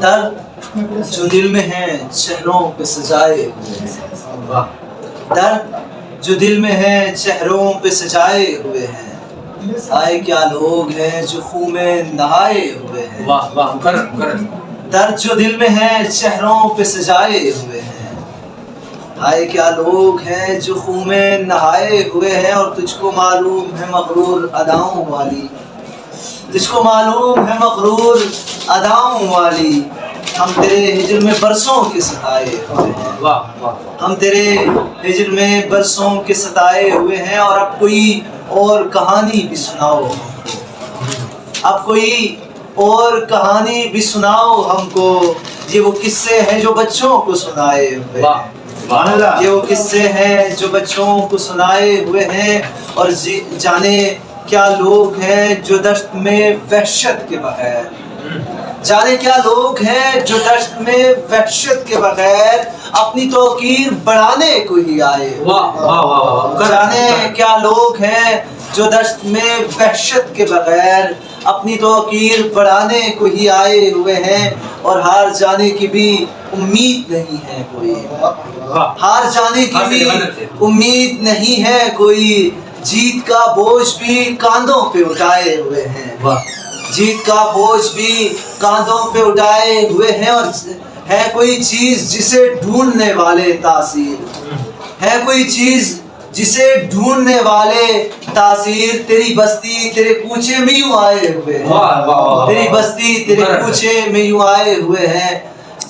درد جو دل میں ہے چہروں پہ سجائے ہوئے ہیں، درد جو دل میں ہے چہروں پہ سجائے ہوئے ہیں، آئے کیا لوگ ہیں جو خون میں نہائے ہوئے ہیں، درد جو دل میں ہے چہروں پہ سجائے ہوئے ہیں، آئے کیا لوگ ہیں جو خون میں نہائے ہوئے ہیں، اور تجھ کو معلوم ہے مغرور اداؤں والی، تجھ کو معلوم ہے مغرور اداؤں والی، ہم تیرے ہجر میں برسوں کے ستائے ہوئے ہیں، ہم تیرے ہجر میں برسوں کے ستائے ہوئے ہیں، اور اب کوئی اور کہانی بھی سناؤ ہم کو، اب کوئی اور کہانی بھی سناؤ ہم کو، یہ وہ قصے ہیں جو بچوں کو سنائے ہوئے ہیں، یہ وہ قصے ہیں جو بچوں کو سنائے ہوئے ہیں، اور جانے کیا لوگ ہیں جو دشت میں وحشت کے بغیر، جانے کیا لوگ ہیں جو دشت میں وحشت کے بغیر اپنی توقیر بڑھانے کو ہی آئے، جانے کیا لوگ ہیں جو دشت میں وحشت کے بغیر اپنی توقیر بڑھانے کو ہی آئے ہوئے ہیں، اور ہار جانے کی بھی امید نہیں ہے کوئی، ہار جانے کی بھی امید نہیں ہے کوئی، جیت کا بوجھ بھی کاندھوں پہ اٹھائے ہوئے ہیں، جیت کا بوجھ بھی کاندھوں پہ اٹھائے ہوئے ہیں، اور ہے کوئی چیز جسے ڈھونڈنے والے تاثیر، ہے کوئی چیز جسے ڈھونڈنے والے تاثیر، تیری بستی تیرے کوچے میں یوں آئے ہوئے ہیں، تیری بستی تیرے کوچے میں یوں آئے ہوئے ہیں،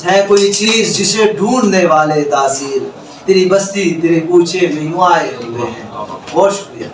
ہے کوئی چیز جسے ڈھونڈنے والے تاثیر، تیری بستی تیرے کوچے میں یوں آئے ہوئے ہیں۔ بہت شکریہ۔